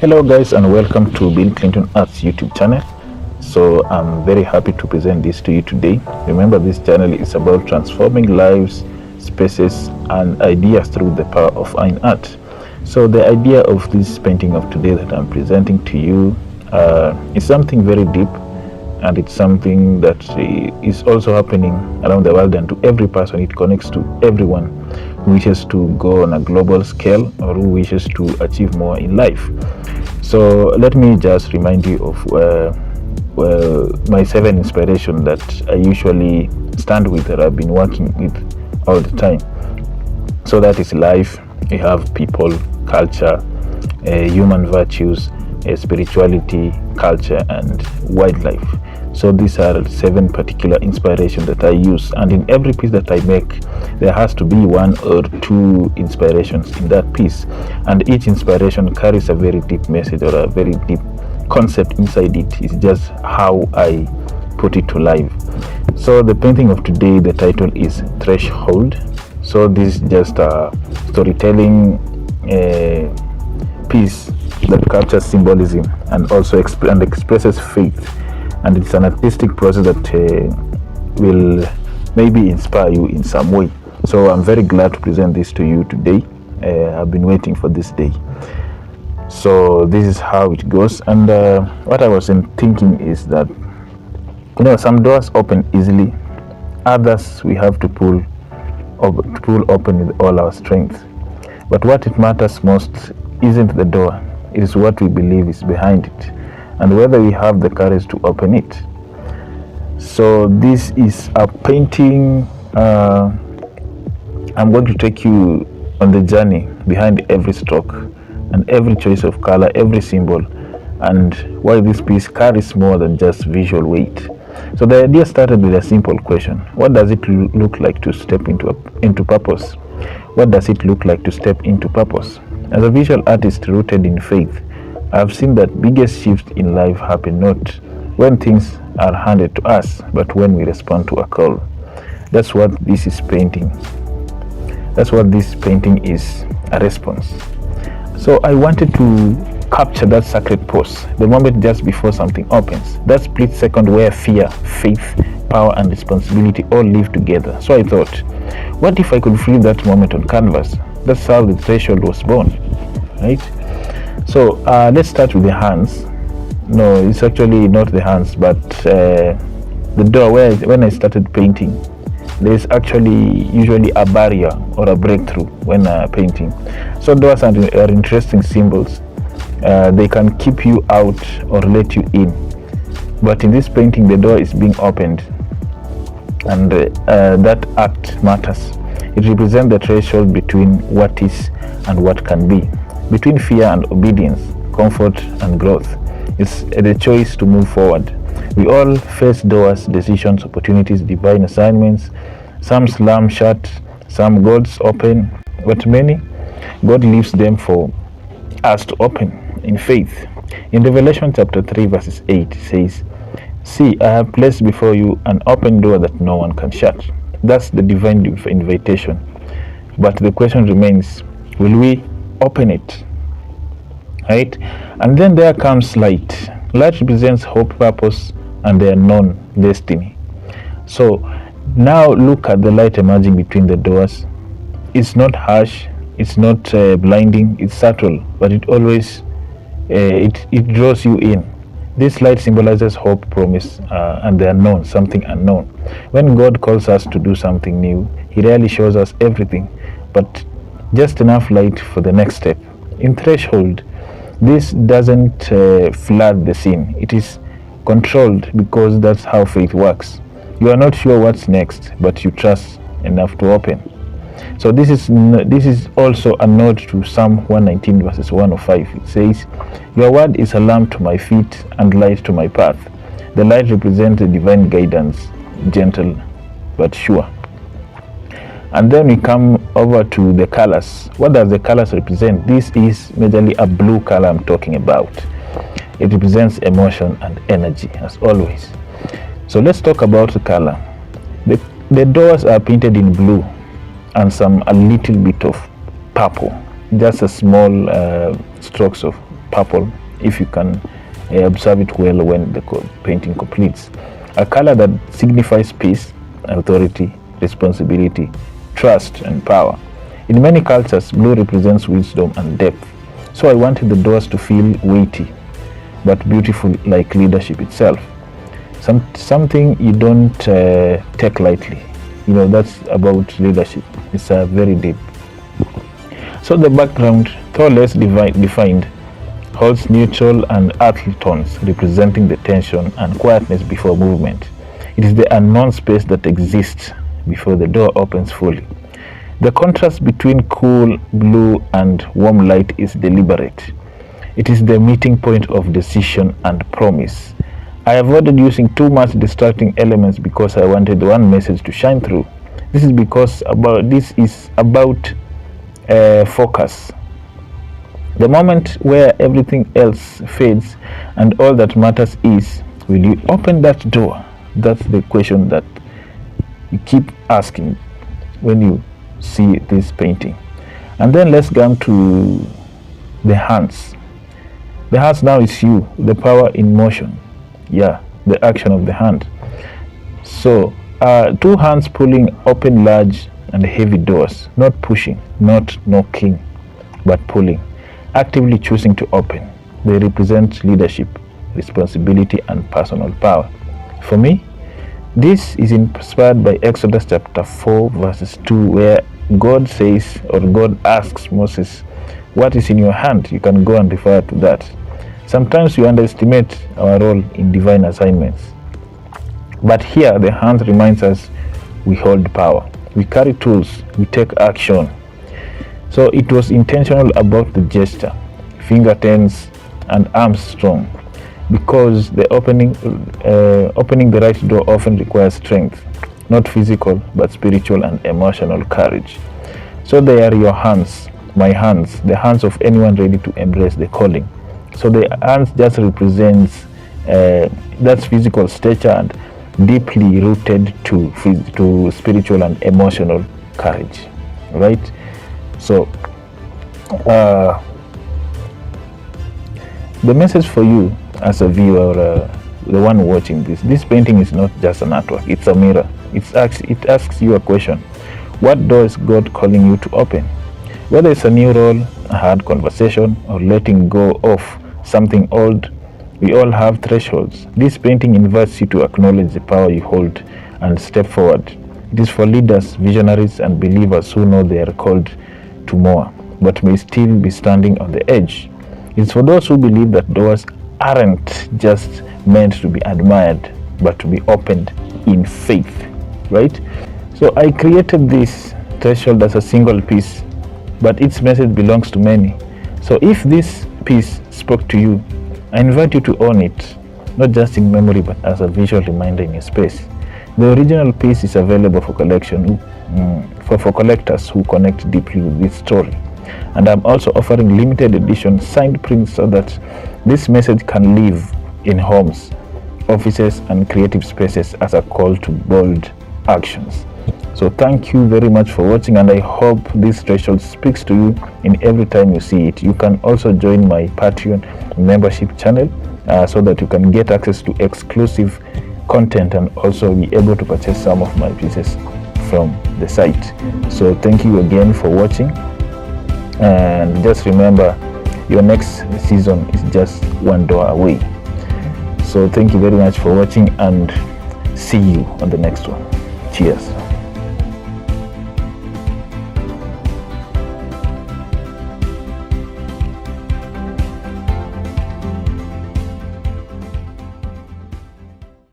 Hello guys, and welcome to Bill Clinton Arts YouTube channel. So I'm very happy to present this to you today. Remember, this channel is about transforming lives, spaces and ideas through the power of fine art. So the idea of this painting of today that I'm presenting to you is something very deep, and it's something that is also happening around the world and to every person. It connects to everyone who wishes to go on a global scale or who wishes to achieve more in life. So let me just remind you of my 7 inspiration that I usually stand with, that I've been working with all the time. So that is life, we have people, culture, human virtues, spirituality, culture and wildlife. So these are 7 particular inspirations that I use, and in every piece that I make there has to be 1 or 2 inspirations in that piece, and each inspiration carries a very deep message or a very deep concept inside it. It's just how I put it to life. So the painting of today, the title is Threshold. So this is just a storytelling piece that captures symbolism and also expresses faith, and it's an artistic process that will maybe inspire you in some way. So I'm very glad to present this to you today. I've been waiting for this day. So this is how it goes, and what I was thinking is that, some doors open easily, others we have to pull open with all our strength. But what it matters most isn't the door, it is what we believe is behind it, and whether we have the courage to open it. So this is a painting. I'm going to take you on the journey behind every stroke and every choice of color, every symbol, and why this piece carries more than just visual weight. So the idea started with a simple question: what does it look like to step into purpose? What does it look like to step into purpose? As a visual artist rooted in faith, I've seen that biggest shifts in life happen not when things are handed to us, but when we respond to a call. That's what this is painting. That's what this painting is, a response. So I wanted to capture that sacred pause, the moment just before something opens, that split second where fear, faith, power and responsibility all live together. So I thought, what if I could free that moment on canvas? That's how the threshold was born, right? So let's start with the hands. No, it's actually not the hands, but the door. When I started painting, there's actually usually a barrier or a breakthrough when painting. So doors are interesting symbols. They can keep you out or let you in, but in this painting the door is being opened, and that act matters. It represents the threshold between what is and what can be, between fear and obedience, comfort and growth. It's the choice to move forward. We all face doors, decisions, opportunities, divine assignments. Some slam shut, some God's open, but many God leaves them for us to open in faith. In Revelation chapter 3 verses 8 says, "See, I have placed before you an open door that no one can shut." That's the divine invitation. But the question remains, will we open it? Right? And then there comes light. Light represents hope, purpose and the unknown, destiny. So now look at the light emerging between the doors. It's not harsh, it's not blinding, it's subtle, but it always it draws you in. This light symbolizes hope, promise and the unknown, something unknown. When God calls us to do something new, he rarely shows us everything, but just enough light for the next step. In Threshold, this doesn't flood the scene. It is controlled, because that's how faith works. You are not sure what's next, but you trust enough to open. So this is also a nod to Psalm 119 verses 105. It says, "Your word is a lamp to my feet and light to my path." The light represents the divine guidance, gentle but sure. And then we come over to the colors. What does the colors represent? This is majorly a blue color I'm talking about. It represents emotion and energy, as always. So let's talk about the color. The doors are painted in blue and a little bit of purple, just a small strokes of purple if you can observe it well when the painting completes. A color that signifies peace, authority, responsibility, trust, and power. In many cultures, blue represents wisdom and depth. So I wanted the doors to feel weighty, but beautiful, like leadership itself. Something you don't take lightly. That's about leadership. It's very deep. So the background, though less defined, holds neutral and earthly tones, representing the tension and quietness before movement. It is the unknown space that exists before the door opens fully. The contrast between cool blue and warm light is deliberate. It is the meeting point of decision and promise. I avoided using too much distracting elements because I wanted one message to shine through. This is about focus. The moment where everything else fades and all that matters is, will you open that door? That's the question that you keep asking when you see this painting. And then let's come to the hands. The hands now is you, the power in motion. Yeah, the action of the hand. So, two hands pulling open large and heavy doors, not pushing, not knocking, but pulling, actively choosing to open. They represent leadership, responsibility, and personal power. For me, this is inspired by Exodus chapter 4 verses 2, where God says, or God asks Moses, what is in your hand? You can go and refer to that. Sometimes we underestimate our role in divine assignments. But here the hand reminds us we hold power. We carry tools, we take action. So it was intentional about the gesture, finger tense and arms strong, because the opening the right door often requires strength, not physical but spiritual and emotional courage. So they are your hands, my hands, the hands of anyone ready to embrace the calling. So the hands just represents that's physical stature and deeply rooted to spiritual and emotional courage, right? So the message for you as a viewer, the one watching this painting is not just an artwork, it's a mirror. It asks you a question: what door is God calling you to open? Whether it's a new role, a hard conversation, or letting go of something old, we all have thresholds. This painting invites you to acknowledge the power you hold and step forward. It is for leaders, visionaries, and believers who know they are called to more, but may still be standing on the edge. It's for those who believe that doors aren't just meant to be admired, but to be opened in faith, right? So I created this threshold as a single piece, but its message belongs to many. So if this piece spoke to you, I invite you to own it, not just in memory, but as a visual reminder in your space. The original piece is available for collection for collectors who connect deeply with this story. And I'm also offering limited edition signed prints so that this message can live in homes, offices, and creative spaces as a call to bold actions. So thank you very much for watching, and I hope this threshold speaks to you in every time you see it. You can also join my Patreon membership channel so that you can get access to exclusive content and also be able to purchase some of my pieces from the site. So thank you again for watching, and just remember, your next season is just one door away. So thank you very much for watching, and see you on the next one. Cheers.